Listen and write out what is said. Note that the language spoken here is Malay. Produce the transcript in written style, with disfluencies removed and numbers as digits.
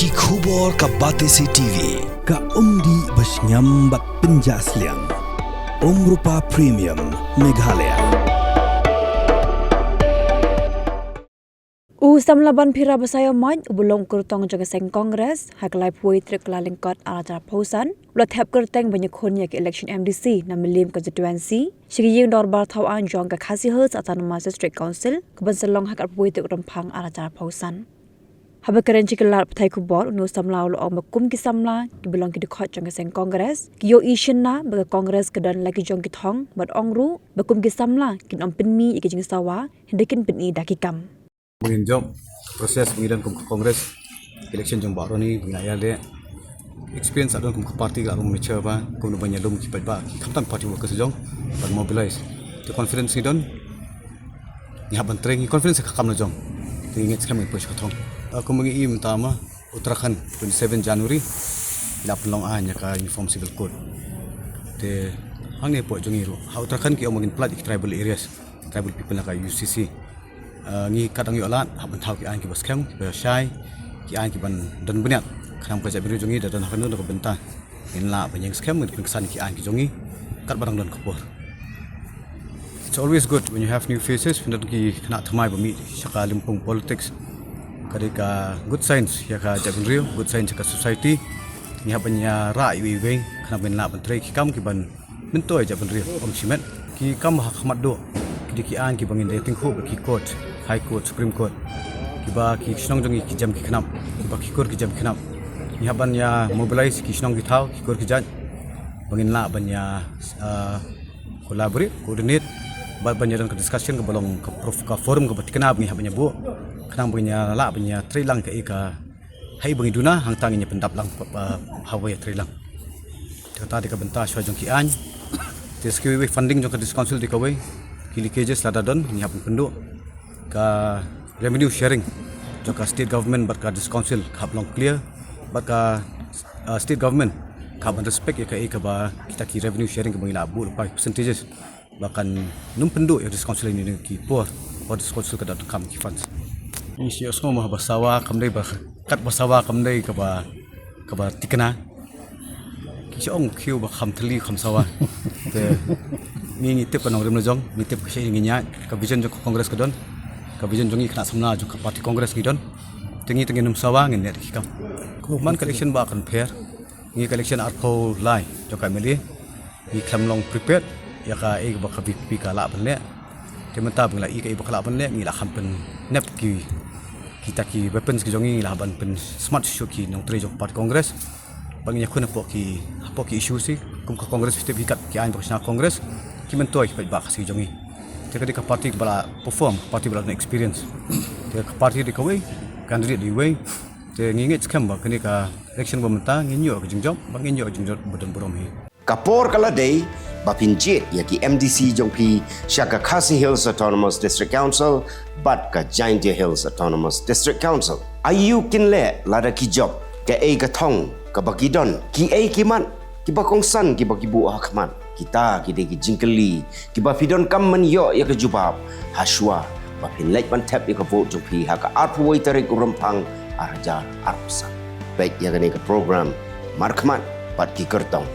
ki khubor ka Batesi TV ka umdi basnyam bat penjaslian Rupa Premium Meghalaya. Samla Banphira bersaya maj ubulong kurtong jaga seng Kongres haklai puai trik lalingkot alajar pausan ulat hab kerteng banyak konyak election MDC na milim constituency shigiyeng dorbar thawan jong ka khasi hers autonomous district council kebanselong hakal puai trik rempang alajar pausan haba keren chikelar pthai kubor unu samla ulo makum ki samla kibelong ki dikhot jong ka seng Kongres kiyo ishin na baga Kongres kedan lagi jong ki Thong bat ongru bakum ki samla kin penmi ikijing Sawa hendekin penni dakikam menginjau proses pengidan Kongres election jong Baroh ni ngaya le experience adon kum parti la rum mecha ba kum banyak lum ki ba ki kamtan party workers jong bag mobilize the conference ni don ni haban training conference ka kam na jong ingit skam ni push ka Thong aku mengi im tama Uttarakhand 27 January la pelong anya ka uniform civil code te hang ne po jong iru ha Uttarakhand ki omongin plat tribal areas tribal people na ka UCC ngi kadang yolat haban thau ki an ki baskem ki shai ki an ki ban dan buniat kham ka jabiru jongi dan hakanu do benta in la banyang scam ki kesan ki an ki jongi kat barang dan khopor. It's always good when you have new faces when ki kena thamai bami shaka limpung politics kadika good signs ya ka jabiru good signs ka society ni habanya ra iwi we khana ben la ban tre ki kam ki ban mentoi jabiru om simet ki kam hakmat do ki an ki bangin dating ho ki court High Court, Supreme Court, kiba ki kisnong jongi ki jam ki khnap, kiba ki kor ki jam ki khnap. Ni haban ya mobilize ki kisnong ki thau, ki kor ki jaj. Bangin la ban ya collaborate, coordinate, ban ya dan discussion ke balong ka forum ke Thikna ni haban ya bu. Khnang ban ya la ban ya trilang ke ka hai bangi duna hang tanginya pendap lang hawa ya trilang. Kata di ka benta swa jong ki an. Teskiwi funding jong ka council di ka we. Ki likages lada don ni haban penduk ka revenue sharing joka state government barka dis council khablong clear barka state government khaban respect ya ka ba kita ki revenue sharing ke bangila bu percentages bahkan num penduk ya dis council ini ki por dis council ka dat kam ki funds ni si osmo ma basawa kamdai ba kat basawa kamdai ka ba Thikna ki ong khiu ba kham thali kham sawa te ni tip panong rem jong ni tip khai ngi nya ka vision jok Kongres ka don ka vision jongi kena samna jo ka parti Kongres gidon tengi num Sawa ngin net ki kam man collection ba kan fair ngi collection arpo lai jo ka meli ni khamlong prepared ya ka e ba ka pi ka la ban le te mata bang la i ka i ba la ban le ngi la kham pen nep ki kita ki weapons ki jongi la ban pen smart show ki nong tre jo parti Kongres bang nya khuna po ki issue si kum ka Kongres fite bi kat ki an ba Kongres ki men toy ba ka si jongi ketika parti bala perform parti bala experience ke parti di kawai candidate di way te ngingit skam ba kenika election pemerintah nginyo ke jingjob bang nginyo jingjob bodan borom hi kapor kala day bapinjet ya ki MDC jongpi shaka Khasi Hills Autonomous District Council bat ka Jaintia Hills Autonomous District Council ayu kinle lada ki job ke ka Thong ka bakidon ki ki man ki bakongsan ki bakibu hakman kita ki jingkeli ki bafidon kam man yo ya ke jubab haswa bapin lek ban tap ya ke vote jongpi ha ka arpwai tarik rempang arja arpsa baik ya ke program markman pat ki kertong